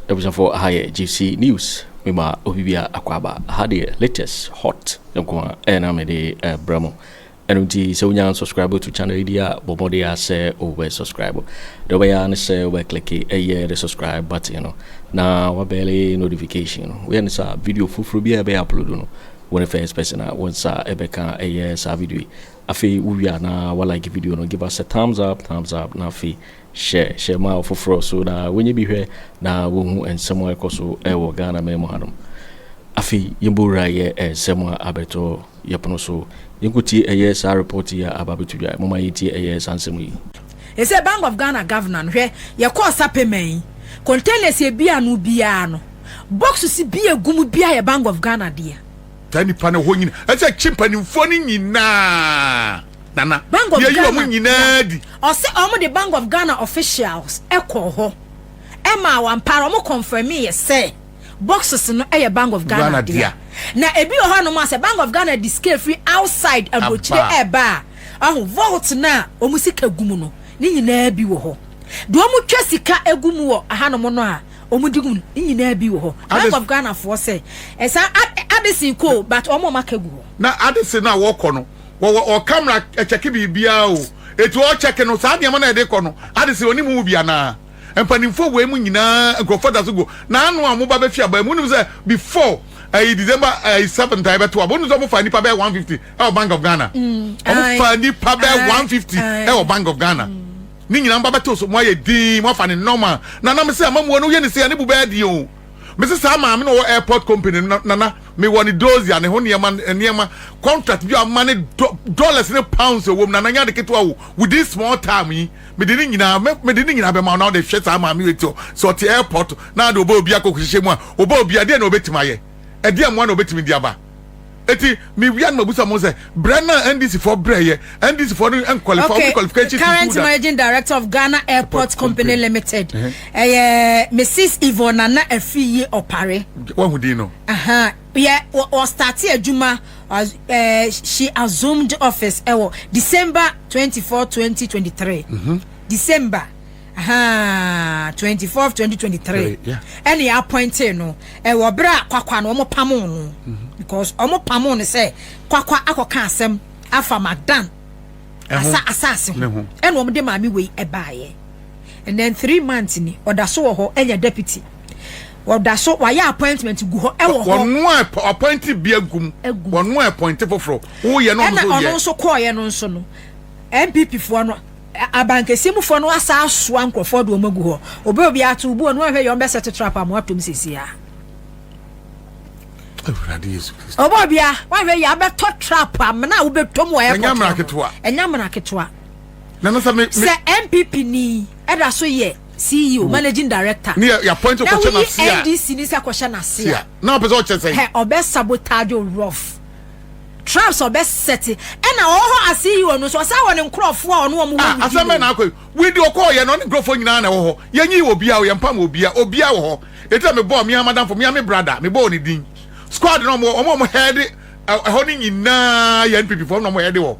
ebusan for higher GC news mema obibia akwaba had the latest hot nko na me de bramo enunti se unya subscribe to channel dia bomode ya say over subscribe the way ya say over click the subscribe button na wa bele notification we na sa video fufuru bia be upload no when the first person once ebeka sa video afi uwia na wa like video no give us a thumbs up na afi share my fufuru so that when you be here na wo hu ensemo ekoso ewo Ghana memo hadom afi yimbura ye semwa abeto yepono so yinkuti sa report ya ababetu ya mama yiti sansemu yi ese Bank of Ghana governor hwe ye course payment containers ye bia no bia no box si bia gumu bia ye Bank of Ghana dia tani pana ho nyina ese chimpani mfoni nyina nana Bank of Ghana mu nyina di o se omo the Bank of Ghana officials ekọ ho e ma wampara omo confirm ye say boxes no e Bank of Ghana dia na ebi ho no ma say Bank of Ghana di scale free outside abrochire eba ahu vault na omu sika gumu no ni nyina bi wo ho do omu twa sika egumu wo aha no no a omu digum ni nyina bi wo ho Bank of Ghana for say esa adisi ko but omu maka gu ho na adisi na wo kọ no wo camera check bibia o etu o check no sa de na e de kọ no adisi oni mu bia na empanimfo we mu nyina nkrofo da so go na anu amu ba be fia ba mu nim say before December 7th I bet to abonu so mo fa nipa be 150 Bank of Ghana omo fa nipa be 150 Bank of Ghana ni nyina mba beto so mo ye din mo fa ne normal na me say amamu no ye ne say ne bu be di o me say sa ma me no airport company na me woni dozi ane ho niema contract bi amane dollars ne pounds wo na nya de keto wo within small time yi me de nyina be ma na de hwe sa ma me weto so ti airport na de oba obi akokuhye mu a oba obi ade na obetima ye ede amwa na obetimi di aba eti mi wian mabusa mo say Brenna NDC for breye NDC for qualification current managing director of Ghana Airport Company Limited Mrs. Ivona na afiye opare wa hu din no or start adwuma she assumed office December 24 2023 December 24th 2023 and he appointed no wo bra kwakwa no mo pamo no because omo pamo no say kwakwa akoka asem afa magdan asase ho and wo de mami we ebaye and then 3 months ni odaso wo ho enya deputy odaso wa ya appointment gu ho e wo ho wonu appoint bia gum wonu appoint foforo wo ye no so ye ono so ko ye no so no MPP fo no abankesi mu fo no asa aso ankrofo do magu ho obi atu bu no hwe yo be set trap am atom sesia obi wa hwe ya be to trap am na wo be tom wo enyamra ketwa na no me MPP ni eda so ye CEO managing director ni ya point of question asia NDC ni se question asia na person che say he obe sabotage rough traps or best set and ho CEO no so sa won nkrofo a ono mu aseme na akoi we do call ye no nkrofo nyina na ho yenyi obi a yempam obi a ho eta me bo me madam for me me brother me bo ni din squad no mo head ho ni nyina ye NPP for no mo head wo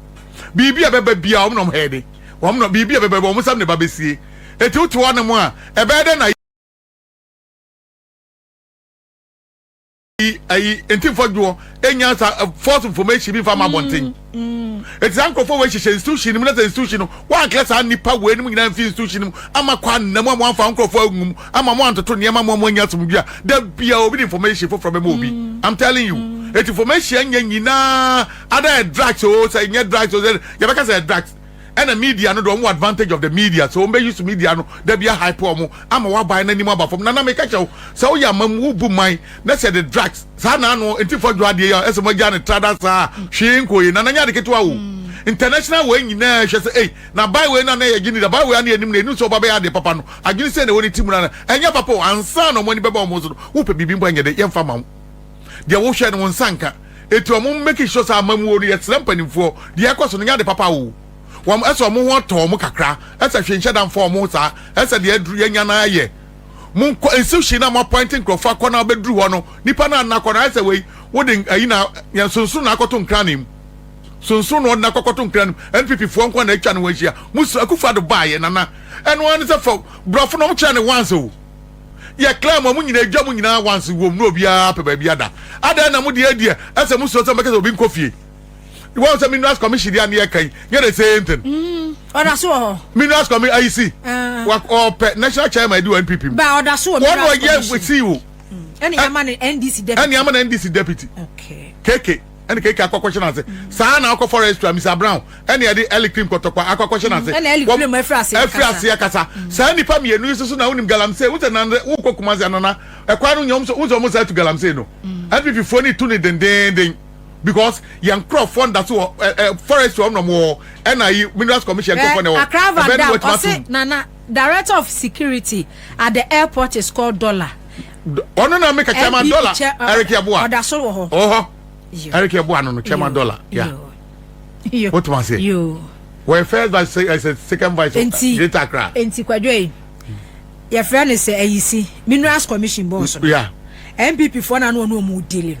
bibi a beba bia o no head wo no bibi a beba mo sam ne ba besie eti to no mo a ebe de na ai enti fodwo enya false information bi fa ma bonten eti ankofo we hye institution mu na institution wa class an nipa we nim nyina fi institution ama kwa na mu amfa ankofo agum ama mu antoto ne ama mu anya som bia da bia obi information for from obi I'm telling you eti information anya nyina ada drugs o say nya drugs o ya beka say drugs and the media no do more advantage of the media so we use media no there be a hype omo ama wa buy na nim aba from na make chaw so ya mamu bu mai na say the drugs sa na no enti for dwade ya eso mo gya ne traders a hwe nkoyi na nya de ketwa wo international way nyina hwe say na buy we na na ye gini da buy we na enim na enu so baba ya de papa no agini say na woni timu na enya papa ansa no mo ni beba omo so wo pe bibi mbo nya de ye mfa mam de wo hwe no nsanka etu omo make sure sa mamu wo ye trampanimfo de yakoso no nya de papa wo wam eso mo ho to mo kakra esa hwenhye dan fo mo sa esa de aduru yanya na aye mo institution na mo appointing crofo akona obeduru ho no nipa na akona esa we wodin ayi na ya sunsun na akoto nkranim sunsun no na akoto nkranim NPP fo nko na atwa no wahia musu Akufo Addo baye nana eno an se fo brofo no mo kire ne once o ye claim mo nyina adwa mo nyina once wom no bia pe ba bia da ada na mo de adie ese mo so make obi nkofie the one say minerals commission dia na kai ye the same thing oda so minerals commission IC or national chairman do NPP ba oda so minerals commission what see you any amana NDC deputy any amana NDC deputy okay KK and KK akwa question answer sa na akwa forest Mr Brown any the electric kotokwa akwa question answer and electric mo efrase akasa sa nipa mienu so na unim galamse wo na wo kokumazi anana ekwa no nyom so wo mo sa to galamse no NPP phone to ne den because yan crop fund that forest no more and minerals commission go for no nana director of security at the airport is called Dollar ono na make a chairman Dollar Eric Yabua oda so wo ho Eric Yabua no chairman Dollar yeah what man say you we first vice as a second vice Greater Accra enti kwadwe your friend is AEC minerals commission boss yeah MPP for na no mu deal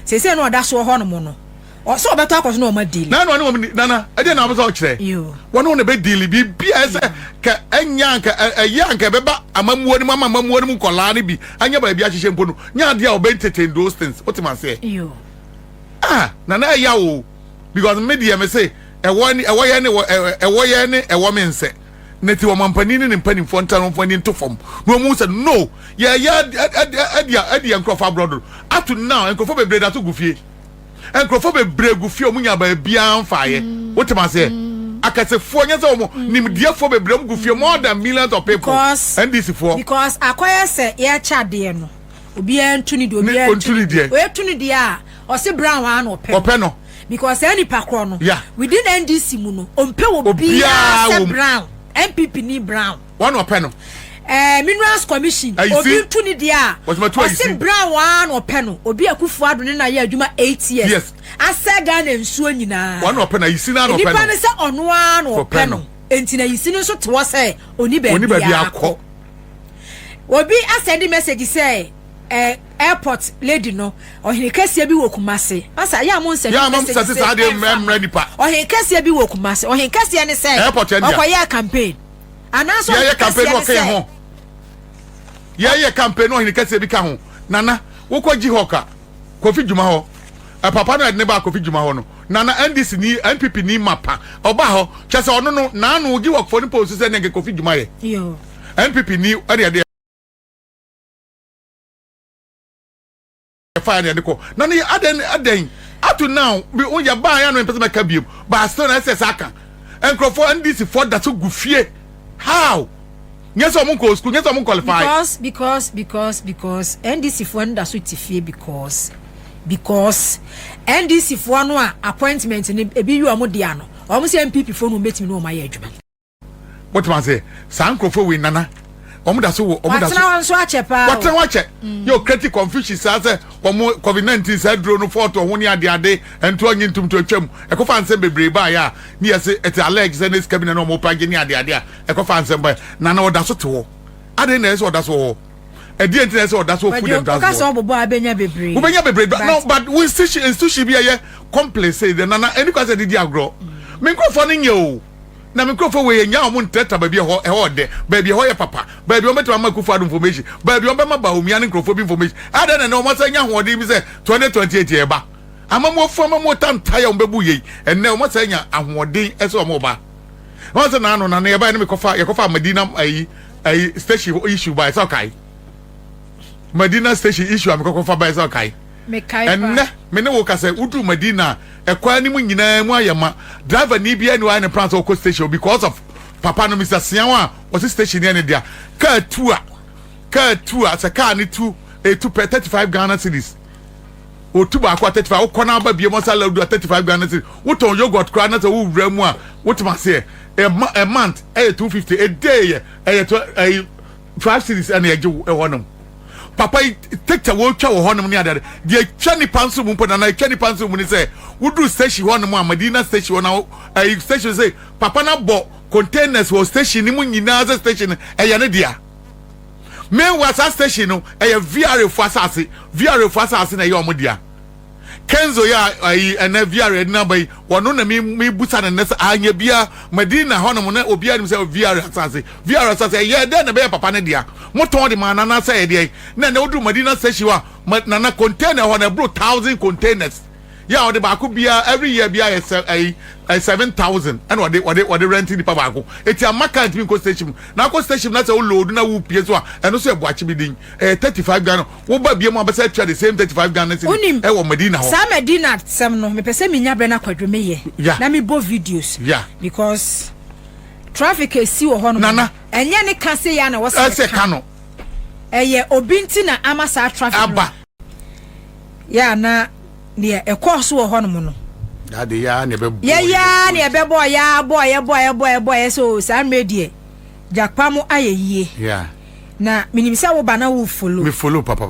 say no oda so ho no mo no o so beto akoso no ma deal na no nana e dey na so kire you wono na be deal bi bia say ka anya ka eyanka beba amamuo ni amamuo ni kola ni bi anya ba bia hihye mpo no nya dia o be entertain those things what man say you nana ya o because media me say e wo ye ni mense neti wo mampani ni mpani fonta no fani to fom no mu say no ya adia nkrofa brother up to now nkrofa be breda to gufie nkrofa be bregufie omunya ba bia mfaaye what man say akasefo nya say omo nimdiefo be brem gufie more than millions of people and this for because akoya say ye chade no obi antuni do obi antuni de we tuni de a o se brown one ope no because any pakro no yeah. within NDC mu no ompe obi a brown MPP ni brown one ope no minerals commission obi tuni de a o se brown one ope no obi Akufo Addo ne na ye adwuma 8 years yes asa Ghana nsuo nyina one ope na yisi na no ope no nipa ne se ono an ope no enti na yisi no so te wo se oni ba bia akọ obi asend message say airport lady no ohin kase bi wo Kumase asa ya mo nsend message say dey ready pa ohin kase bi wo Kumase ohin kase ne say okoye campaign anaso ya campaign wo kan ho ya campaign ohin kase bi ka ho nana wo ko ji hoka Kofi Juma ho papa no ne ba Kofi Juma ho no nana NDC ni NPP ni mapa oba ho chese ono no na no gi work for the post say ne Kofi Juma ye yo NPP ni ade fire ne ko na ne aden up to now we on ya ba ya no person make biem but still na say saka enkrofo NDC for that to gufie how yes o mun ko school yes o mun qualify because NDC for that so tifie because NDC for no appointment ni ebi yu amodia no o mo say MPP for no betimi no ma ye adwuma what man say sankrofo we nana omuda so so achepa what wache yo create confusion say omo COVID-19 say dro no photo ho ni ade ento anyi ntum to atwam ekofa nsem bebre ba ya ni yese et alex and this cabinet no mo page ni ade a ekofa nsem ba na oda so te ho ade na yese oda so ho edi enti na yese oda so food and transport ka so bobo abenya bebre no but we institution bi ye complex say na any kwase didi agro me nkofo ni nye o na mikrofo we nya omo nteta ba bi ho de ba bi ho ye papa ba bi o meto ma Akufo Addo information ba bi o be ma Bawumia ne nkrofo bi information ada na o ma nya ho de bi se 2028 e ba amamo fo amamo tantaya o bebu ye enne o ma nya ahoden ese o mo ba won se na anu na ye ba ne yekofa Medina ai station issue ba so kai Medina station issue am kofa ba so kai enne me ne wo ka se udu Medina ekwa ni mu nyina mu ayema driver ni bia ni wa ne plan so ko station because of papa no Mr. Sianwa o station ni dia car tour as a car ni two 35 Ghana cedis o tu ba kwa 35 o kona ba bia mo sala do 35 Ghana cedis wo ton yogurt kra na so wo wura mu a wo tuma se a month 250 a day 5 cedis and e honum papa take the wo twa wo honum ni adade de twa ni panso mu mpo na twa ni panso mu ni say wo do station honum a Medina station na station say papa na bo containers wo station ni mu nyina za station ne dia me was station no VR for asase na ye omodia Kenzo ya na VR na bai wono na me busa na nesa anya bia Medina honum na obi anim say VR asase ye de na be papa ne dia moton de man na say dey na odu Madina seshiwa na container ho na bro 1000 containers yeah the baako bia every year bia is 7,000 and what they renting the baako eti amaka ntimi ko station na ko station na say o load na wo pie so a eno so Boakye bi din 35 Ghana wo ba bia mo abesa twa the same 35 Ghana e wo Medina ho sa Medina sem no me pese me nya bre na kwadwome ye na me bo videos because traffic esi wo ho no nana enye ne ka se ya na wo se ka no eye obinti na amasa traffic aba ya na ne ekos wo ho no no ade ya ne be ya ne be boy ya boy so san medie jakpa mu ayeyie na minimisa wo bana wo follow me follow papa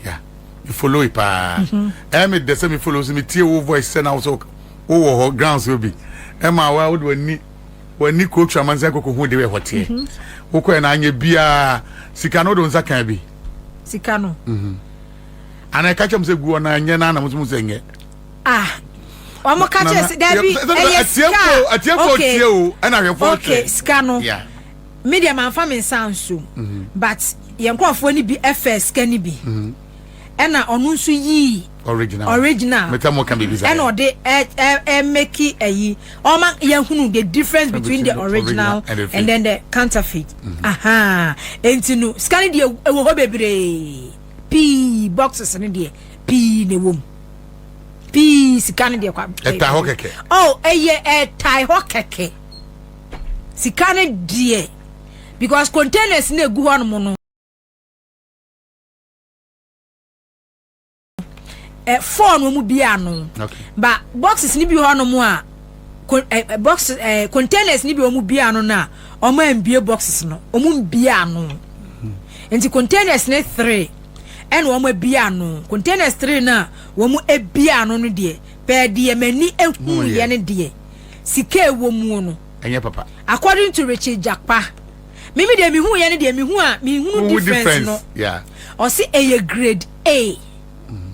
yeah you follow pa me de se me follow so me tie wo voice say na so wo grounds will be ma wa wo wani Kweku Kyeremanteng koko hu de we hote wo ko na anya bia sika no do nza kan bi sika no ana ka chem se guo na anya na mo se nye omo ka che Gabby atiefo tie o ana hwefo okay sika no media man fa me sanso but yenkofo ni bi FS ka ni bi ena onu nso yi original metamo can be bizarre and or they make it o man yehunu the difference between the original and then the counterfeit entinu scan the ewo ho bebre p boxes ni de p ne wom p scan the kwa eta ho keke tie ho keke scan die because containers na egu ho no no phone mu bia no but boxes ni bi ho no mu a box containers ni bi mu bia no na o ma mbie boxes no o mu bia no enti containers ne 3 and o ma bia no containers 3 na wo mu ebia no no de pe de mani ehu ye ne de sika ewo mu no enye papa according to Richard Jakpa mimi de mi hu ye ne de mi hu a mi hu difference no o si eye grade A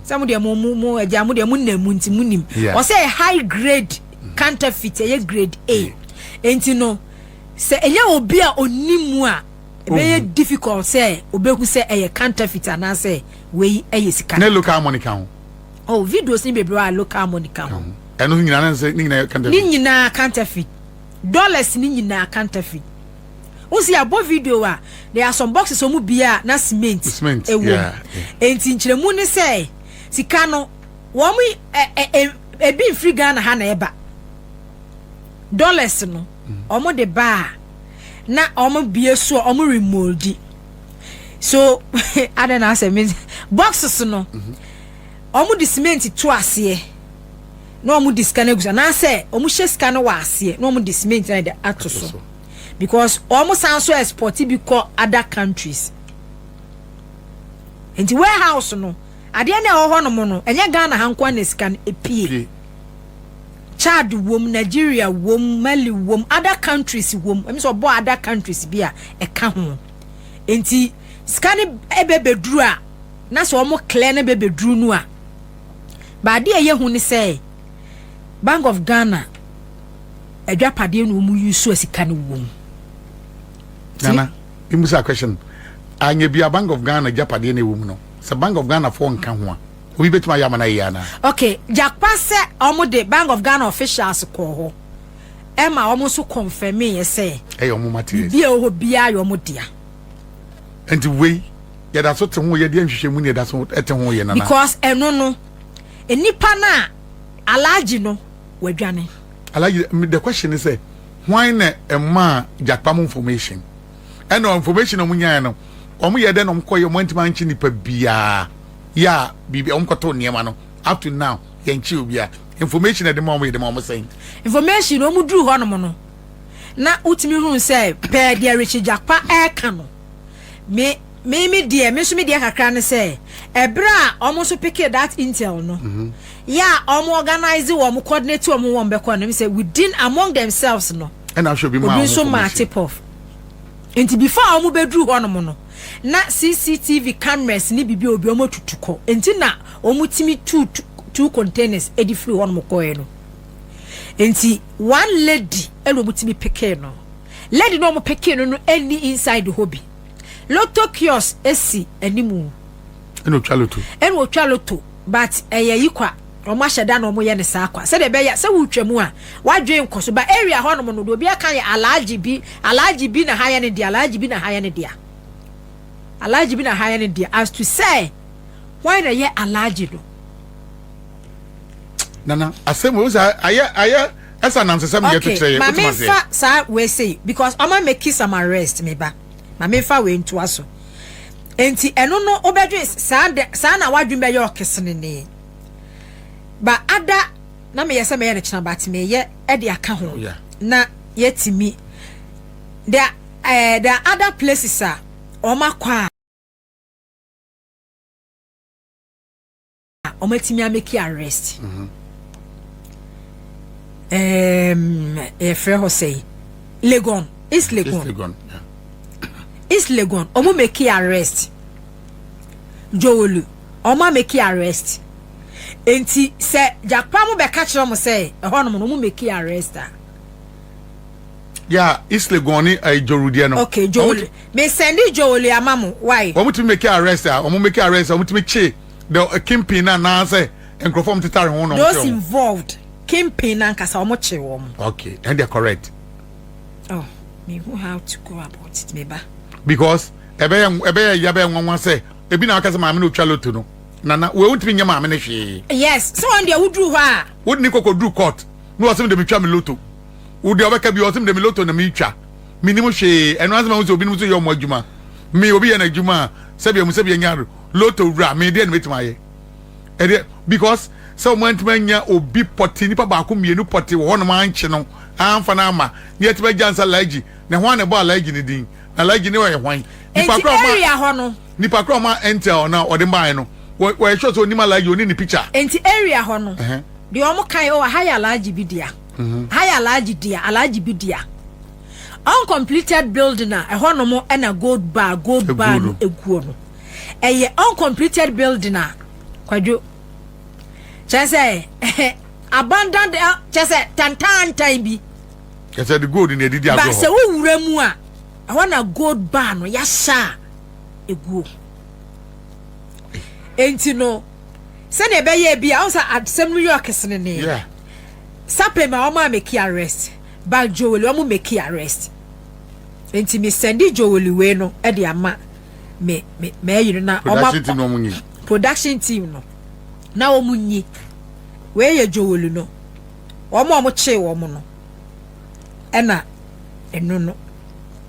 some de mo ajamu de munnamu nti munim o say high grade counterfeit e grade A enti no se enye obi a onimu a be difficult say obeku say e counterfeit ana say we e sika na local money count videos ni bebre a local money count eno nyina na say nyina counterfeit ni nyina counterfeit dollars ni nyina counterfeit usi abo video a there are some boxes omu bia na cement ewo enti nkyeremu ni say sika no wo mu ebi free Ghana ha na eba dollars no omo de ba na omo bie so omo remoldi so adena say me boxes no omo di cement to ase no omo di scan egusa na say omo hye scan no wa ase no omo di cement na de atoso because omo san so export bi ko other countries enti warehouse no ade na ho no mo no enye Ghana hankwa na scan epie Chad wom Nigeria wom Mali wom other countries wom emi so bo other countries bia e ka ho enti scan ebebedru a na so omo clear na bebedru nu a ba de ye hu ni say Bank of Ghana adwapade no mu use asika no wom Nana imusa question anya bia Bank of Ghana adwapade no wom no the Bank of Ghana for nka ho a obi betima ya mana yana okay Jakpa se omo de Bank of Ghana officials ko ho ema omo so confirm ye say omo materials bia ho bia yo omo dia enti we ya da so te ho ye de nhwehwe mu ne da so ete ho ye nana because eno no enipa na alaji no wadwane alaji the question is say why na ema Jakpa information and information omo nyaa no omo ye de no mkoye mo ntima nchi nipa bia ya bibi omkoto niema no up to now ye nchi obia information e de mo saying information omo dru ho no no na utimi hu say pe de Richard Jakpa e ka no me de me so me de kakra ne say ebra omo so pick that intel no ya omo organize omo coordinate omo won be ko no me say within among themselves no and I should be more so ma tip off enti before omo bedru ho no no na CCTV cameras ni bibi obi omo tutuko enti na omo timi two containers edi free one mo koe no enti one lady elo mo timi peke no lady no mo peke no any inside the hobby Lotto kiosk esi animu. Eno chaloto. Eno chaloto, but yikwa. Omo hyeda na omo ye ne sa akwa. Se de be ya se wutwamu a, wadwen nkoso ba area ho no mo no do bia kan ya alaji bi na haya ne dia, alaji bi na haya ne dia. Alaji bi na haya ne dia as to say why na ye alaji do. Nana, asem we say aya esa nan sesem ye to tire. Ma me fa sa we say because I'ma make some arrest me ba. Ma me fa we nto aso. Enti eno no obedwe sa na wadwen be ye okesene ne. Ba ada na me yesa me ye ne china ba ti me ye e de aka ho. Na yetimi there other places are omakwa ometimi ameki arrest. Frère Hosey Legon East Legon East Legon omo make arrest Joolu omo make arrest enti se jakpa mo be ka kire mo say ehon no mo make arrest yeah East Legon ni Jorudia no okay Joolu me send Joolu amamu why omo to make arrest omo make arrest omo to me che the kingpin na say enkrofom titare ho no those involved campaign and kasa omo che wo. Okay, and they're correct. Oh, me who how to go about it meba. Because ebe yabe nwanwa say ebi na akasa maame no twaloto no. Nana we won't be nya maame ne hwe. Yes, so on there would do ha. Would ni kokodru court. No asem de me twa me loto. Would de obeka bi asem de me loto na me twa. Minimum hwe eno asem wo so obi no so yo mo adwuma. Me obi ye na adwuma se bia mu se bia nya loto wura me de na metima ye. Because so manya obi poti nipa ba ko mienu poti wo no manche no amfa na ama ne yetime jansa laji ne ho na bo laji ne din na laji ne wo ye hwan nipa kro ma area ho no nipa kro ma enter na ode ban no wo show so onima laji oni ni picture enti area ho no de omo kan o high laji bi dia high laji dia alaji bi dia uncompleted building na ho no mo na gold bar eguo no eye uncompleted building na kwadwo chese abandoned chese tantan time bi chese the gold in edidi agbo ba se wo wura mu a wana gold bar no ya sha eguo enti no se ne be ye bia o sa adsem New York sene ne yeah sape ma o ma make arrest ba Joel o mo make arrest enti me send Joel we no e de ama me yiri na o ma production team no na o munyi we ye Joel no o mo che wo mo no ena enu no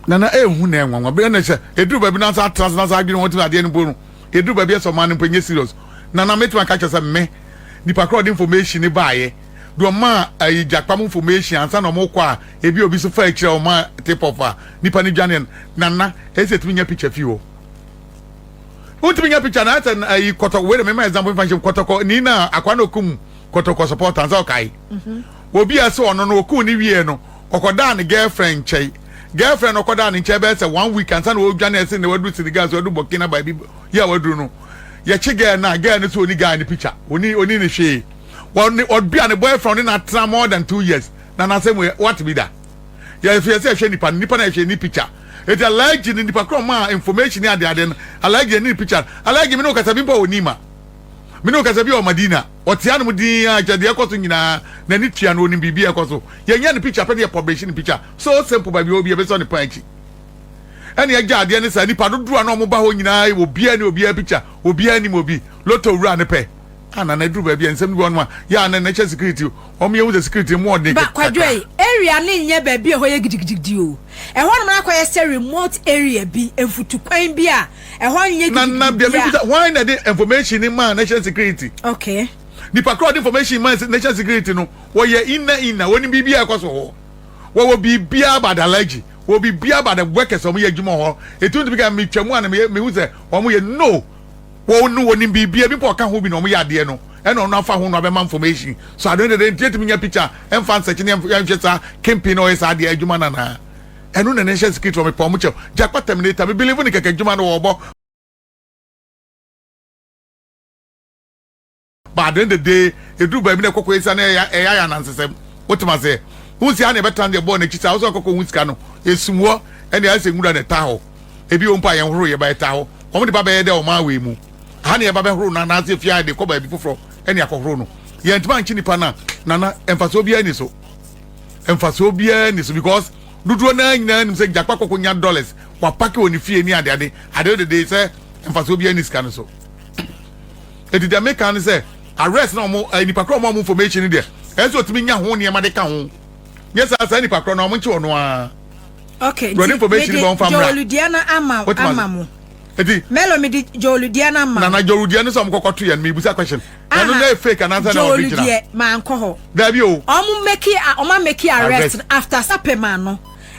nana ehu na enwanwa be na che eduru ba bi na sa trans na sa adwene won ti ade no bo no eduru ba bi so man mpenye serious nana metima ka che me nipa crowd information ni baaye do ma jakpam information ansa na mo kwa ebi obi so fa kire o ma tip of nipa ni dwane nana esetimi nya picture fi wo Uti minya picture na ata kotoko we me example function kotoko ni na akwa na okum kotoko support anza okai obi ase ono no okum ni wie no okoda ne girlfriend chei girlfriend okoda ne chei be say 1 week anza na odwane ase na wadu sinigas wadu Burkina ba bi ya wadu no ye chi girl na girl ne so oni guy ni picture oni ne hwe woni obi an boyfriend na tra more than 2 years na say what be that ya fi say hwe nipa na hwe ni picture it alleged in the pakoma information ya de alleged in picture alleged me no kasabi mpa onima me no kasabi o madina otianu mu din ajade ekoso nyina na ni tua no onim bibia ekoso ye nya ni picture pe publish ni picture so simple ba bi obi e be so ni panchi ene ya jade ne sa ni padodo na omo ba ho nyina obi a picture obi ani mobi loto wura ne pe ana na duru ba bi ensem bi wonu ya na na security omo ye wo security mo de ba kwadwe area ni nye ba bi ho ye gidigidi o e ho na akwa ye remote area bi enfutu kwan bi a e ho nye gidigidi na bia me why na the information in man national security okay the crowd information man national security no wo ye inna woni bibia kwaso ho wo bibia bad allergy wo bibia bad workers omo ye dwuma ho etu ndi bi ka me twamu an me hu se omo ye no wo no woni bibia bi po ka ho bi no omo ye ade no e no afa ho no be man information so I don't dey get me picture em fan search ni em hwesa campaign o is ade adwuma na enu na national security me po mo che jakpa terminator me believe ni keke adwuma no wo bo but then the day edu ba mi na kokko isa na ya nansesem wotima se hunsi ana betan de bo na chisa so kokko hunsi ka no esumwo ene ase ngura na ta ho ebi ompa yen horo ye ba eta ho omo de ba be de o ma we mu ha ne ye ba be horo na na se fia de ko ba bi foforo ene akohoro no ye ntima nchi nipa na emfaso bia ni so emfaso bia ni so because dudu na nyina nim se jakpa kokonya dollars wa pack oni fie ni ade de say emfaso bia ni scan so edi de make an say arrest na mo nipa kro mo information there enso timi nya ho ne ma de ka ho yes asa nipa kro na mo nchi ono a okay the information bon famra Joludiana ama mo edi melo me di Joludiana ama na Joludiana so mo kokoto ya me busa question anu na fake and answer na original Joludiana ma nko ho da bi o omo make arrest after sapema no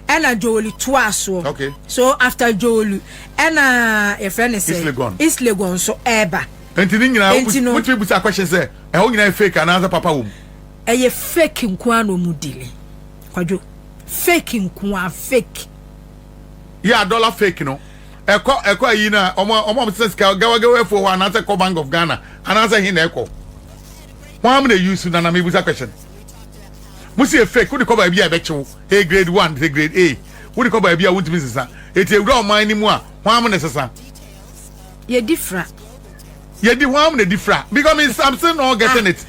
ena Jolu twaso okay so after Jolu ena a friend is East Legon so eba enti ni nyina what we busa question say e ho nyina fake and answer papa wo eye fake nko anu mu dile Kwajo fake nko fake yeah dollar fake no eko ayi na omo say ska gawa for one answer ko Bank of Ghana and answer hin na eko why am they use na me busa question musi e fake we ko ba bia e be chew A grade 1 to grade A we ko ba bia won't be sesa eti ewura o man ni mu a why am na sesa ye different ye di why am na different because I'm still not getting it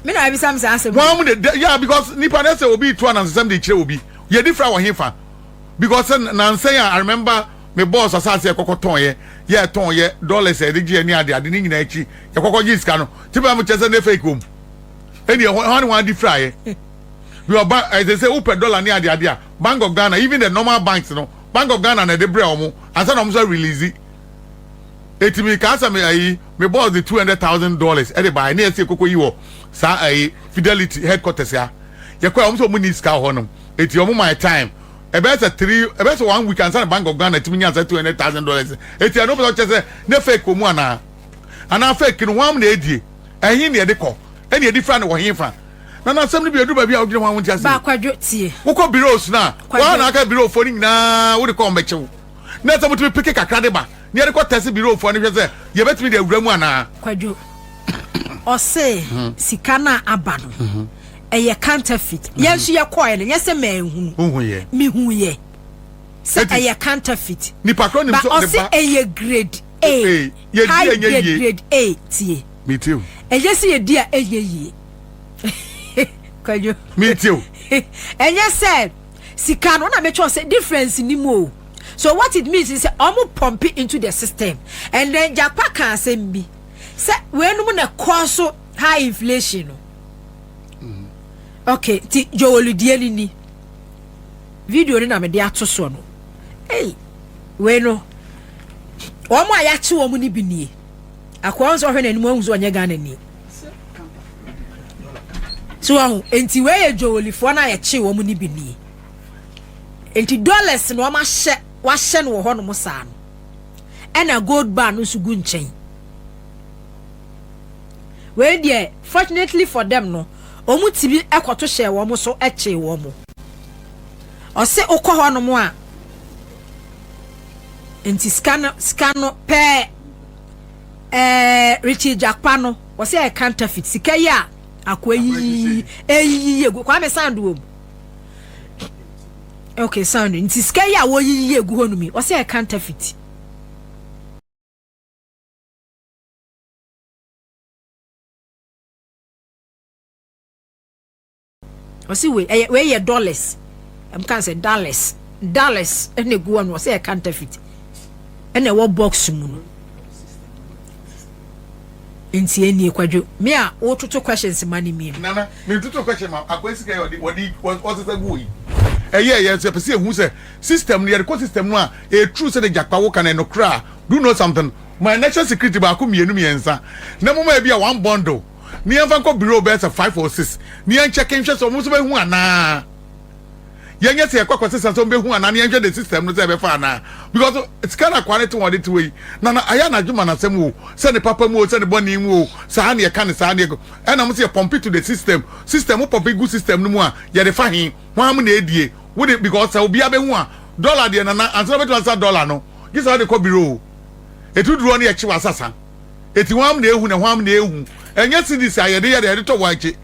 me no be some say why am na yeah because nipa na say obi to na sesem de kire obi ye different wa hefa because na say I remember me boss asase ekokoton ye ton ye dollars e de ani ade ni nyina echi ye kokoji ska no tipa mo chese na fake home eni one different ye we are as they say upe dollar ni ade a Bank of Ghana even the normal banks no Bank of Ghana na de bre omo asa na omo so release etimi ka asa me boss the $200,000 e de buy na ese kokoyi wo sa Fidelity headquarters ya ye kwa omo so mo ni ska ho no eti omo my time about 1 week and Bank of Ghana to me answer $200,000. It's no person say na fake ko mu ana fake no one na edie ehin na edeko any different wo hin fa na asem bi edu ba bia odire ho won ti ase ba Kwajo tie wo ko bureaus na wa na aka bureau fo ni na wo de ko mechew na se mutu pike kakra de ba ni edeko test bureau fo ni hwe se ye betimi de awura mu ana Kwajo o say sika na aba no eye counterfeit yensu ye koy ne yese manhu ye mihu ye se eye counterfeit ni patron ni so ne ba eye grade A grade A tie me too eye se ye dia eye yi Kwajo me too eye se sika no na me cho say difference ni mo so what it means is say omo pump it into the system and then japa kan asem bi se we no na cause high inflation no okay ti Joludiani ni video ni na me de atoso no hey we no omo ayachi wo mu ni bi ni akwa nso hwe na nimu anzu onye Ghana ni so enti we ye Jolifo na ayachi wo mu ni bi ni enti dollars no ma hye wa hye no ho no mo saa no ena gold bar no su gu nchen we there fortunately for them no omu tibi ekoto hye wo mo so eche wo mo o se okọ ho no mo a enti scan pe Richie Jakpa no o se e counterfeit sika ya akwayi egu kwa me sound wo okay sound enti sika ya wo yi egu ho no mi o se e counterfeit o si we ye dollars am kan say dollars ene gu one o say counterfeit ene wo box mu no enti eni Kwajo me a wo toto questions mani mi nana me toto question ma akwesika wodi say gu yi ye say pese hu say system no ye system no a true say the jakpa wo kan no kra do know something my national security ba ko mienu miensa na mo ma bia one bundle ni enfa ko bureau be say 5 or 6 ni en check in so mo so be hu ana yenye se ekwa kwase so be hu ana ni enhwe the system no say be fa ana because it's kind of quality one it way na aya na djuma na sem wo se ne papa mu o se ne boni mu o sa na ye kan sa na ye na mo se pump to the system pump good system no mu a ye de fa hin ho am na edie wo de because se obi abe hu a dollar de na answer beto answer dollar no gisa de ko bureau etu duro na ye chi wasasa eti ho am na ehu na ho am na ehu enye cedis ayede ye de to wache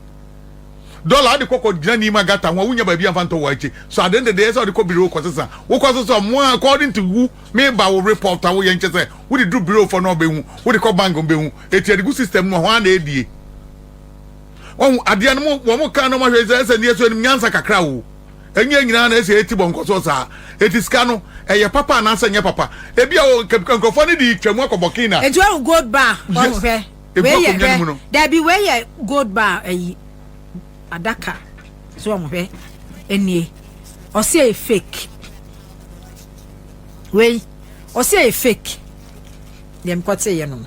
dollar de kokko gina ni ma gata ho wunya ba bia fanto wa eche so at the end of the day so de ko biro kwosesa wo kwosesa mo according to who me ba wo report wo ye nche say wo de do biro for no be hu wo de ko bank be hu eti the good system no ho na edie won ade no mo kan no ma hwe say ne so nim nyansa kakra wo enye nyina na ese eti bonko so sa eti ska no eye papa na asa nye papa ebia wo nkofo ne di twemu akobokina enti wo gold bar wo hwe there be where gold bar adaka so mo hwe enie o say a fake we o say a fake dem kwate ye no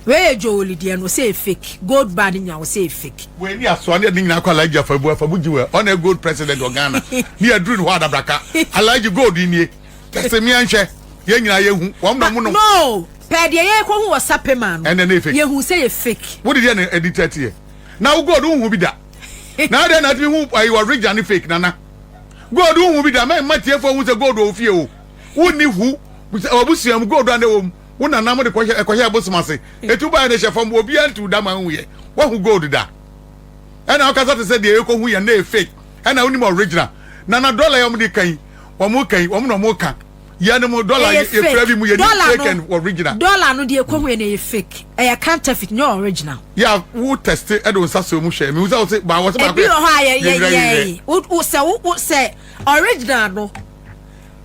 we joli dia no say fake gold bar ni nya o say fake we ni aso ane nyina kwa Alhaji afabu jiwe on a gold president of Ghana ni adru ho adabraka Alhaji gold ni tesemi anhwe ye nyina ye hu wo mo no no pe de ye ko hu wasape man no ene fake ye hu say fake what did you edit here now gold hu bi da na de na ti hu ayi original fake nana gold hu bi da ma tie fo hu say gold o fie o woni hu obusiam gold ande wo wona na mo de kwahye abosomase etu ba na chefam obi antu da man huye wa hu gold da ena okasa te se de eko hu ye na fake ena woni mo original na dollar yom de kan wo mo no mo kan ya ne mo dollar e fra bi mu ye fake and original dollar no de eko hu ye na fake e counterfeit no original ya wo test e do nsa so mu hwe mi wo say ba wo say ba bi ho aye wo say original no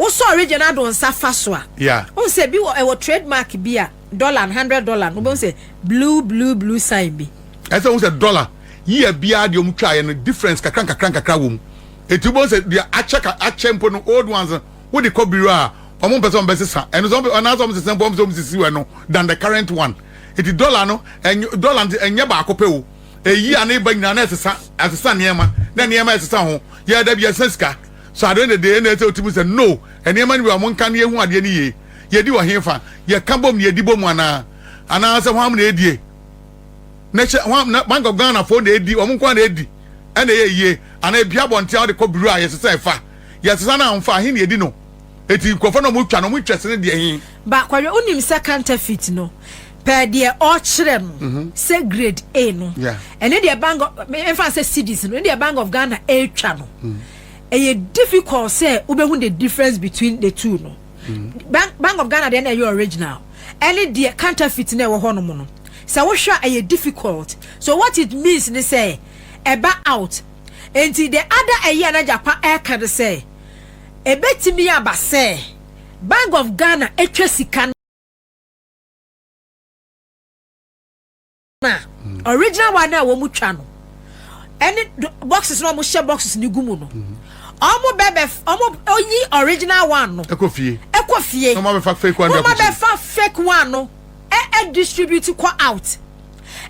so original don safa so a yeah say bi wo trademark bi a $100 no be say blue sign bi I say say dollar ye bia de om twa ye no difference kakra wo mu etu bo say dia achempo no old ones wo de kobiro a omo person be sesa eno so na so sesa bom so sisi we no than the current one eti dollar no dollar enye ba akope wo eyi ana ba nyina na sesa niema na niema sesa ho ye da bia seska so at the end of the day na say otimu say no eniema ni we amon kan ye hu ade ni ye di wo hefa ye kan bom ni ye di bom ana say ho am na edie na che Bank of Ghana for na edi omon kwa na edi ena ye ana bia bonte a de ko biru a ye sesa efa ye sesa na amfa he na edi no eti kofo no mu twa no mu twese ne de hin ba kware unim se counterfeit no per de otchere no say grade A no ene de bank emfa say cedis no de Bank of Ghana A twa no a difficult say ubehu the difference between the two no Bank of Ghana then your original any the counterfeit na wo hono mo no so wo hwa a difficult so what it means they say eba out enti the other aye na japa e ka say ebetimi aba say Bank of Ghana etwa sika na original one na wo mu twa no any boxes no mo share boxes ni gumu no omo bebe omo oyi original one no ekofie no ma be fake one no ma be fake one no distribute ko out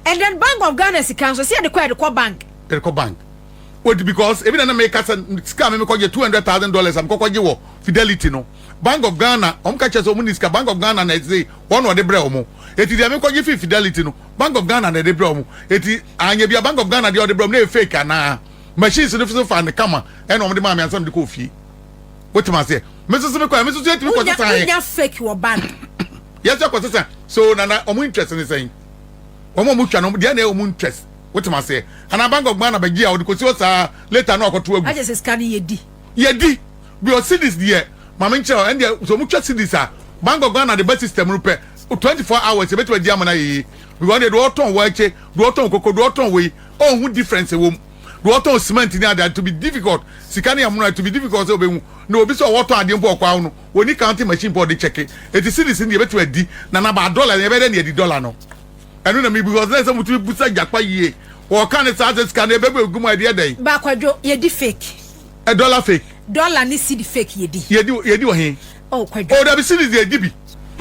and then Bank of Ghana si council see the ko bank what because even na make scam me ko je $200,000 am ko je wo Fidelity no Bank of Ghana ka cheso mu ni ska Bank of Ghana na say one o de bre omo eti de me ko je Fidelity no Bank of Ghana na de bre omo eti anya bia Bank of Ghana de o de bre omo na fake ana machines no so fa ne kama ena omo de ma me ansam de ko fie what ma say me so me eti me ko say nya fake wo bank yes ko say so na omo interest ni say omo mu twa no de na omo interest what ma say ana Bank of Ghana be gia o de ko si o sa later na akoto agu aje se scan yedi bi o see this there mama nche and so mu twa see this Bank of Ghana the best system repair 24 hours e beto dia mana yi we want the oton wa eche do oton koko do oton we oh who difference wo do oton cement ni ada to be difficult sikani amuna to be difficult so be hu no obi so oton ade mpo kwa no oni counting machine board check it see this ni e beto adi na na ba dollar e be dey na di dollar no enu na me because na say mutu busa jakpa yie o kan sa scan e be be gumu ade dey ba kwadwo ye di fake a dollar fake dollar ni see the fake ye di wo he oh kwadwo oh da be see this ye di bi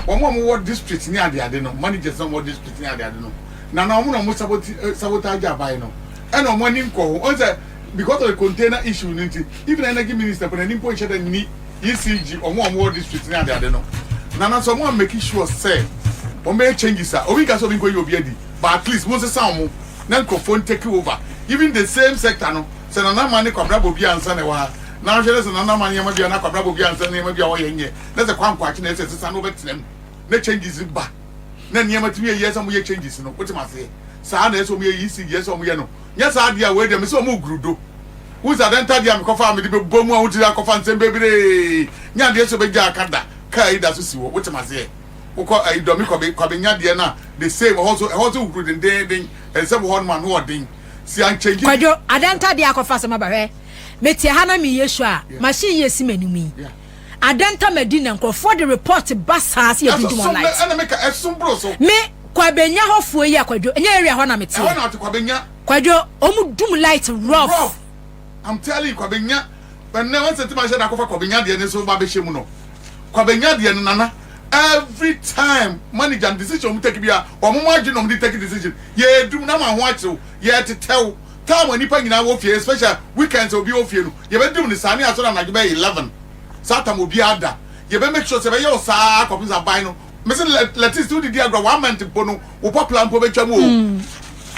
omo mo what district ni ade no managers on what district ni ade no na omo no mo sabotage abai no and omo ni nko o say because of the container issue nti even energy minister for any point share ni ECG omo what district ni ade no na so mo make sure say o make changes o we can so bin go you obi adi but at least mo say some na phone take over even the same sector no say na mani kwabra bobi ansa na wa na hwere say na mani ma bia na kwabra bobi ansa na ma bia wo yenye na say kwankwa chi na say sisa no betlem na changes ba na niema timi ye some ye changes no what ma say sa na so mo ye ECG so mo ye no yes adia we dem so mo grudo who's adenta dia me kofa me de bomu a wuti akofa nsem bebre nya de so be ja akada kai da so siwo wotemase woko aidomi ko be nya de na the same also grudo den ensem ho man ho odin si an change Kojo adenta dia akofa sema bahwe metie hana mi yesu a machine yesi manumi adenta medina nkofo de report basas ye bidum light ana make esumbro so me Kwabenya hofuo yi akwadwo enye area ho na mete ho na ate Kwabenya kwadwo omudum light rough I'm telling you Kwabenya when no one said to my share akofa Kwabenya de ne so ba be shemu no Kwabenya de ne nana every time manager decision mu take bia omo adwe no mu take decision ye dum na ma ho achew ye tetew time when nipa nyina wo fie especially weekends obi wo fie no ye be dum ni sane aso na nagbe 11 satam obi ada ye be make sure say be ye osa komputer buy no me say let us do the diagram 1 month pono wo popular mpo be twam o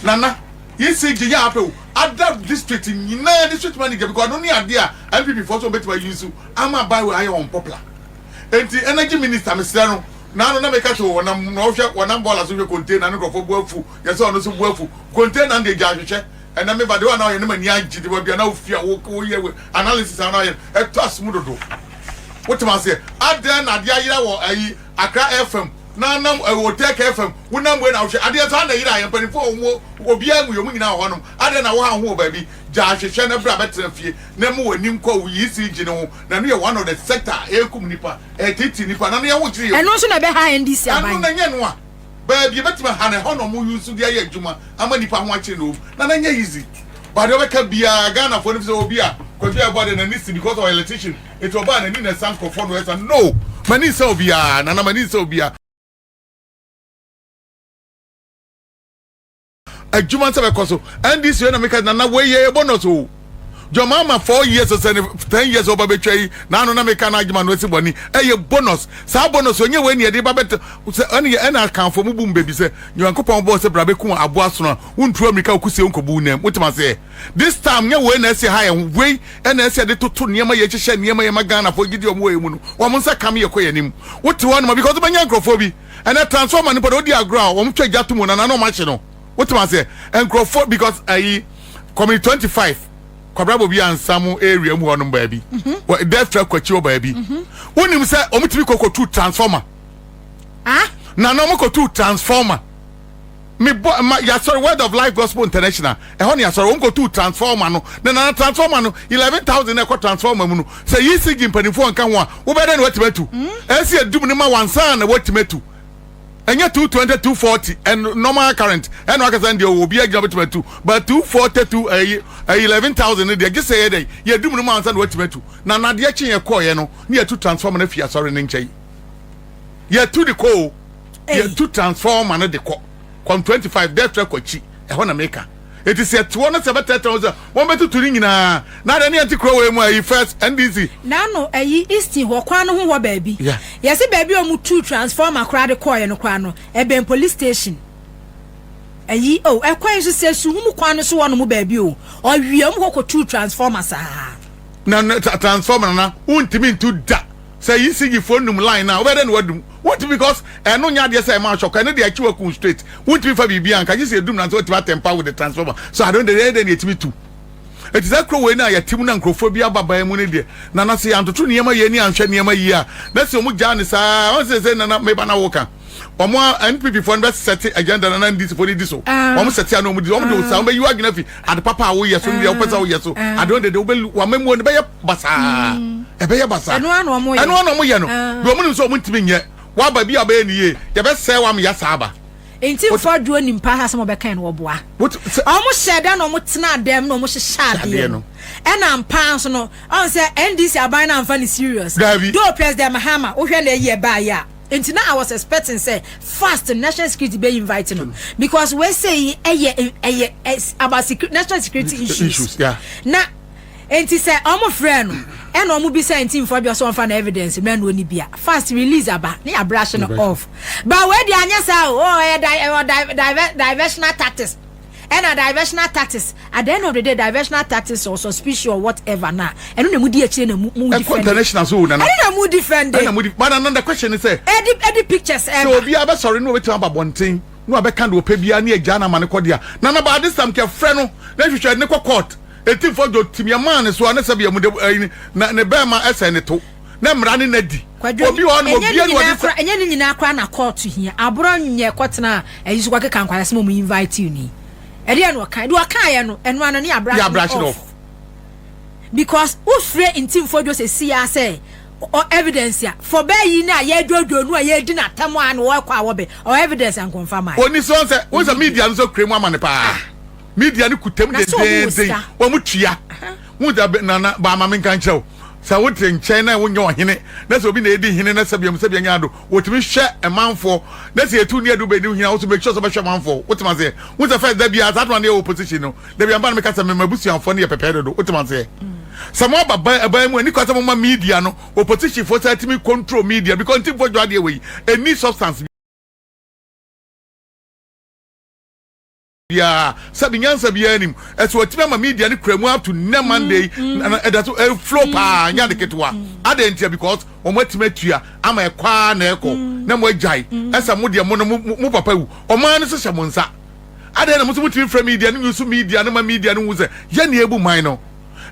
nana ECG ya apel other district nyina district manager because no ni ade a MPP for so betima use ama buy we on popular enti energy minister Mr. no na no na make sure wonam no hwe wonam bola so hwe container no grofo buafu ye say ono so buafu container na ge ahwehwe ena me bade wa na ye na mani agide wa bia na ofia wo ye analysis na ye eto asmudodo what am I say adan na dia yira wo ayi Accra FM na nam otchere FM wonam we na hwe ade so na yira ye panifo wo obi anwu yo mu nyina ho no ade na wo ha ho ba bi ja hwehwe na bra betra fie na mu wanim ko wo ECG no na no ye one of the sector ekum nipa titi nipa na no ye wo kire yo eno so na be ha NDC aban anu na nye no a ba bi betima ha na ho no mu use dia ye adwuma ama nipa ho akire no na nye easy but we ka bia Ghana for no obi a Kwaku Addo na nisi because of electrician it oba na ni na sanko for no mani se obi a na mani se obi a adwuma se be koso and this we na make na we ye bonus o Jomama 4 years or 10 years over betray na no na make na adwuma no siboni ye bonus sa bonus onye we ne de ba bet any na kan for mu bum baby say nyankopon bo se bra be ku abo aso na wontu amerika okusie nkobu nem wotima say this time nye we na se ha ye we na se de toto niema ye kyehye niema ye magana for gidi omo we mu no wo mo nsa kam ye koyanim wote won ma because banya nkrofo and a transformer ni pod di agro wo mo twa gatumo na no ma hye no wotima say nkrofo because community 25 Kwabrabo bi ansamu area mu hono baabi wa defra kwachi baabi wonim se omutimi kokotu transformer na no mokotu transformer me ya sorry word of life gospel international hono ya sorry onkotu transformer no na transformer no 11,000 e ko transformer mu no se ECG mpanifo nka ho a wo bede na watimetu esi adum ne ma wansan na watimetu enya 220 240 and normal current and wakasa ndia obi agya betimatu but 242 11,000 dey just say dey ye dum no man san watimatu na nade kyen ye koye no ne ye to transform na fia sorry ne nkyai ye to the call ye to transform na de ko from 25 defra kwachi e ho na maker it is at 170,000 one betu turi nyina na de ne antikro we mu ayi first NDC na no ayi eastin ho kwan no ho baabi ye se baabi o mu two transformer kra de koye no kwan no e ben police station ayi e kwan so se su mu kwan no so wono mu baabi o wi mu ko two transformers na transformer na untimi ntu da say ECG phone num line na obede na wadum what because no nya de say ma shock na de achiwa ku straight won't be for bibia anka just edum na so to temper with the transformer so I don't dey etimi tu it is akro we na ya tim na nkrofo bi ababa mu ne de na say antoto niema ye ni anhwe niema yi a na say omu gya ne sa on say na me ba na woka omo NPP for invest set agenda na this for this so omo set ya no omo do sa omo yi agina fi ad papa wo yeso ndi opesa wo yeso I don't dey obe wa memu ne be basa e be basa eno ano omo ye no do omo so omo ntimi nye wa ba bi aba eni ye ye be se wa me ya sa ba enti for do ni mpa ha some be kan wo boa omo sheda no omo tena dem no omo hye de no ena mpa so no on say NDC aban na amfa ni serious do president Mahama wo hwe na ye ba ya enti na I was expecting say fast national security be inviting him because we say about national security issues na enti say omo friend no and omo bi say enti mfa bi so on evidence men no ni bia fast release aba na ya brush no off but we dey anya say diversional tactics and a diversional tactics at the end of the day diversional tactics or suspicious or whatever na eno na mu di akire na mu defend international so na na mu defend but another question is say edit pictures so obi aba sorry no wetin aba bonten no abeka do pebia na agya na mane kodia na ba this time ke frɛ no na hwehwɛ ne court etim for do timia man so na sabe mu de na ne be ma ese ne to na mra ne nadi obi ho no obi ani wode enye ni nyina akra na court hia abro nye kotena ayi so kwa keka nkwala se mo invite you ni ede no kan do kan ye no eno an ne abra off because ufre intim for do se sia say or evidence ya for be yi na ye dodo no ye di na tamo an wo kwa wo be or evidence and confirm ai oni so say won say media no so kremu amane pa media ni kutem de wo mu tua won da na ba ma men kan chew sa wo ten chen na wo nye ohene na so obi na edi hene na sabiam nya do wotimi hwe emanfo na se etu ni adu be ni hina wo so make sure so be hwe emanfo wotima say won say first da bia that one dey opposition no da bia ba na me ka say me mabusuanfo ne ye prepare do wotima say some baba mu ani kwata mo media no opposition for me control media because team for jwade we any substance yeah sabinyansa bia anim eso otime ma media ni kramu up to na Monday and that flow pa nya de ketwa adentia because o matime tua ama ekwa na eko na mo agtai esa mo de mo papa wu o man no so hye mo nsa aden na mo so mutime from media ni use media no ma media no wu se ye na ebu man no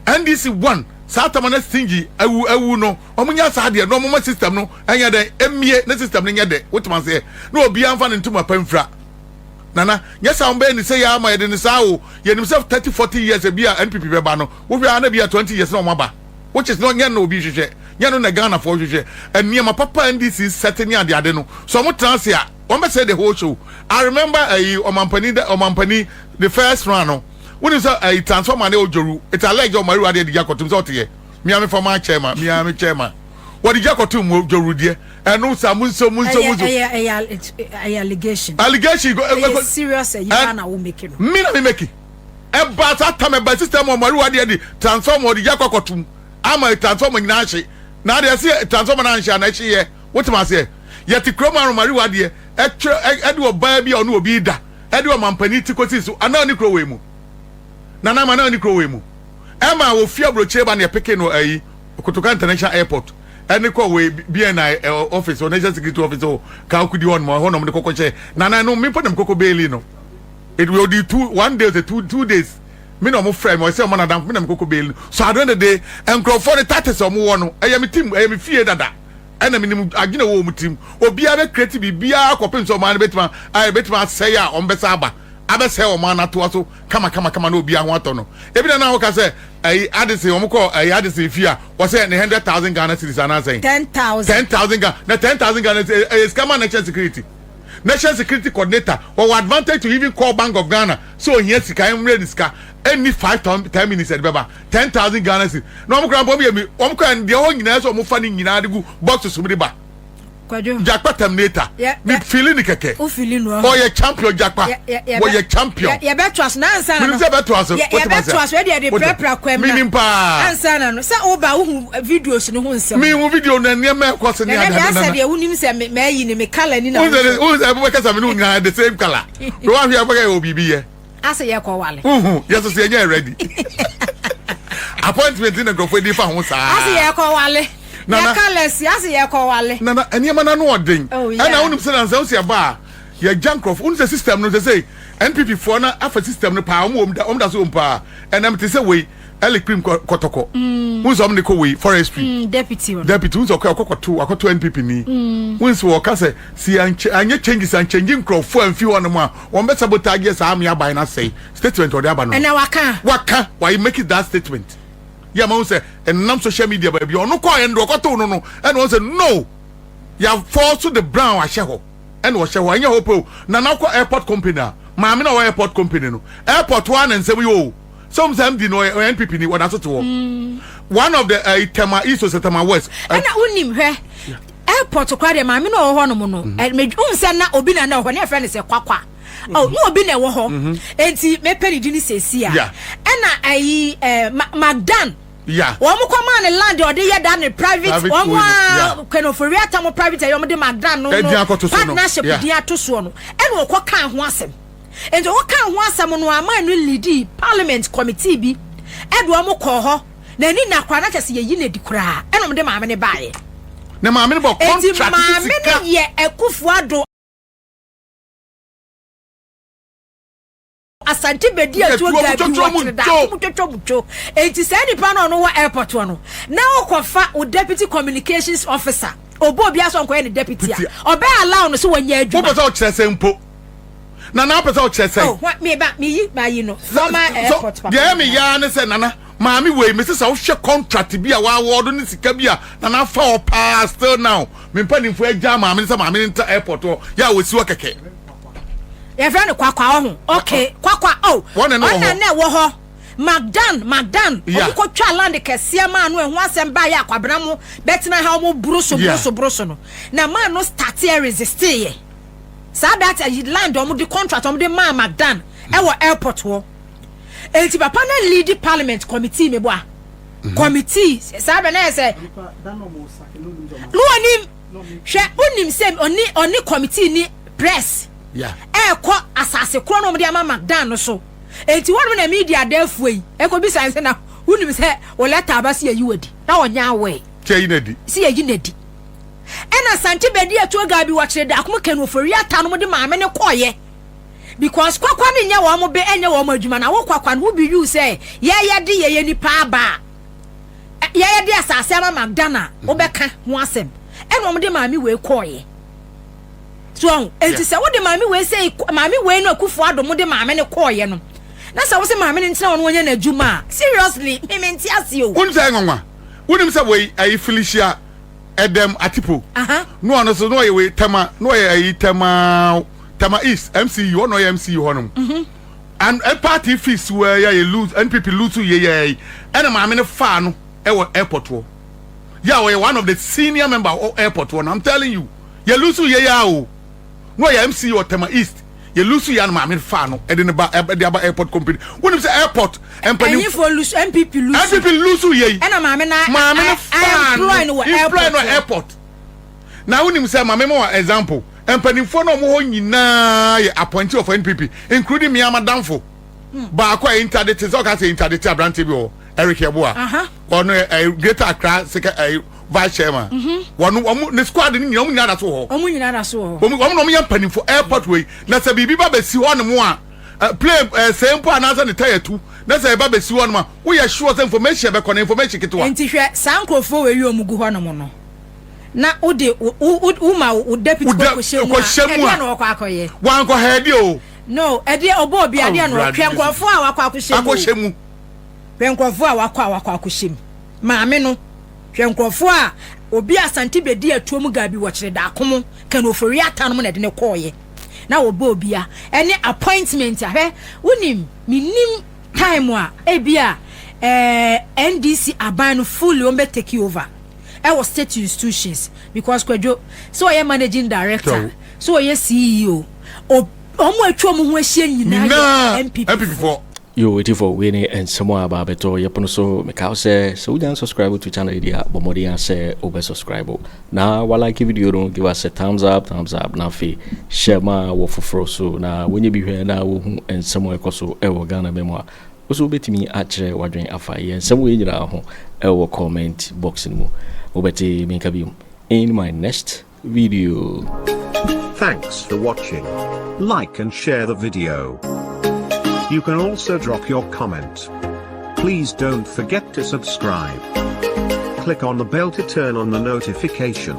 NDC 1 Satamana stingy awu no omunya saade no mo system no enya de emie na system no nya de wotman say no obi anfa ne ntuma pamfra nana nyesa ombe ni say ya ma de ni sa o ye nim say 30-40 years e bia NPP be ba no wo bia na bia 20 years na omaba which is no nya no obi hwehwe nya no na Ghana for hwehwe enia ma papa NDC setting ade no so mo trans ya one be say the whole show I remember omampani the first round no when is a transformer ojoru it's a leg of Maru Ade Jakotum so here me am former chairman what did Jakotum ojoru there and no some so allegation go serious you na wo make no me na me make e ba ta time ba system of Maru Ade transformer the Jakotum ama transformer nyina hye na dey say transformer na hye na hye what ma say yet kroma Maru Ade e do ba bia ono obi da e do mampani tikosi so ana ni kro we mu nana mana ni kro we mu ema wo fia broche ba na peke no ayi Kotoka International Airport eni ko we BNI office or national security office o ka kudi on mo ho no me kokoche nana no me podem koko baili no it will be 1 day or 2 days me no mo frame o say mo na dam me na koko baili so at the end of the day enkro for the 30 so mo wo no eye me team eye me fie dada ena me nim agina wo mu team obi a be create bibia akopem so man betima say ya on besa aba abese o man ato aso kama na obi ahwo ato no ebi na wo ka say adese o mko adese fia wo say 100,000 Ghana cedis ana say 10,000 Ghana na 10,000 Ghana is kama national security coordinator or advantage to even call Bank of Ghana so here sika em ready sika any 5-10 minutes at baba 10,000 Ghana cedis no mko ambo bi o mko and de ho nyina so mo fa ni nyina de gu box so bi ba Kwajo Jakpa terminator me feeling ni keke o feeling no o ye champion Jakpa o ye champion ye beto as na ansa no se beto as ye beto as we dey prepare kwam na mi pa ansa na no se o ba hu videos no hu nsem mi hu video na ne me kwose ni ada na na de wunim se me yi ni me color ni na o se be ka sa me no na the same color do wa hia ba o bibi ye ase ye ko wale yes so ye ready appointment in go for di fa ho sa ase ye ko wale na colors ase ye ko wale na eniema na no odin na wonim se na nsa o se ba ye jankrof un system no say NPP for na afa system no pa om da so pa enam te say we ele cream kotoko un so ne ko we forestry deputy un so ko akoto NPP ni un so o ka say si anye changes and changing crop for amfi won mo a won be sabotage sa am ya by na say statement or the aba no na waka why make it that statement ya ma say enam social media ba bi ono ko endo koto no and won say no ya force to the brown ahye ho and wo hye ho anya hope na na ko airport company ma me na wo airport company no airport one and say yo some di no NPP ni wona so to one of the tema east or tema west and unim hwe airport kwa de ma me na wo ho no mo no me say na obi na ho na friend say kwakwa oh no obi na wo ho enti me pedi di ni Cecilia na ayi Magdan yeah wo mo kwa man land or dey da ne private wo mo Ofori Atta mo private yo mo de Magdan no partnership di ato so no e no ko kan ho asem enti wo kan ho asem no aman no lead parliament committee bi e do mo ko ho na ni na kwa na kese ye yi na di kura e no mo de maame ne baaye na maame ne bo contract maame ne ye Akufo Addo Asante Bediatuo Gabby enti say nipa no airport no na okofa o deputy communications officer obo bia so nkoye ne deputy a obe allow no so wanya adwuma wo pese o kyerese mpo nana pese o kyerese oh me ba yi no former airport papa dia me ya ne say nana maami we me say wo hwe contract bi a wa award ne sika bi a nana fa o pa still now me mpanimfo agya maami say maami nta airport ya wo si wo keke your friend Kwakwa ho okay Kwakwa oh one na wo ho Magdan ko twa land kese ma no ehu asem ba ya Kwabena mo betina ha mo bruso no na man no start here resist ye sa that land o mo the contract o mo the man Magdan e wo airport ho enti papa na lead parliament committee me bo a committee sa be na say no onim hwe onim say oni committee ni press yeah ko asase kro no mo de ma Magdan no so enti wonu na media defu yi ko bi san se na wonim se o letter abasi yi wadi na onya we che yinadi si yi nadi ena Asante Bediatuo Gabby wo kire da akom kanu Ofori Atta no mo de maame ne koye because Kwakwa ne nya wo mo be enye wo mo adwuma na wo Kwakwa no bi yu se ye de ye nipa aba ye de asase ama Magdana wo be ka ho asem ena mo de maame we koye so enti se wo de maame we se maame we no Akufo Addo mo de maame ne koye no na sa wo se maame ne ntina wonya na adwuma seriously me menti ase o won say ngonwa wonim say we ayi Felicia Edem Atipo no ono so no ye we tema no ye ayi tema East MCU no ye MCU honum and a party fees where ye lose NPP lose ye and maame ne fa no e wo airport wo ya we one of the senior member of airport one I'm telling you ye lose ye ya o no ye MCU or tema East ye lose ya maame fa no e de ne ba e de aba airport company wonim say airport empany for lose MPP lose ye and maame na fa no airport na wonim say maame mo example empany for no mo nyina ye appointee of NPP including me amadamfo ba akwa interdict so ka say interdict abrante bi o Eric Yeboa ono Greater Accra second vice chairman wono ne squad ni nyina nyina da so ho omu nyina da so ho wono no empany for airport way na say bibi ba besi ho no mo a play sempo anasa ne tire tu na say ba besi ho no ma wo ye sure say information be kono information kitwa enti hwe sankrofo we wi omugu ho no mo no na ode uma o deputy ko shemu e na akoye wan ko hedi o no e de obo obi ade na hwenkrofo a wakọ akoshemu hwenkrofo a wakọ akoshemu maame no hwenkrofo a obi Asante Bediatuo mu Gabby wo kire da akom kan Ofori Atta no na de ne koye na obo obi a ene appointment a wonim minim time a ebia NDC aban fully on be take over state institutions because Kojo so ye managing director so ye CEO omo atwa mo ho ahia nyina MPP for you waiting for winning and someone about beto yepono so make out say so you subscribe to channel idea bomodi say over subscribe now while like video don't give us a thumbs up na fe share ma wo foforo so na when you be here na wo hu and someone ekoso e wo Ghana memo also betimi achere wadwen afa ye someone nyira ho e wo comment box ni mu obeti minka bi in my next video. Thanks for watching. Like and share the video. You can also drop your comment. Please don't forget to subscribe. Click on the bell to turn on the notification.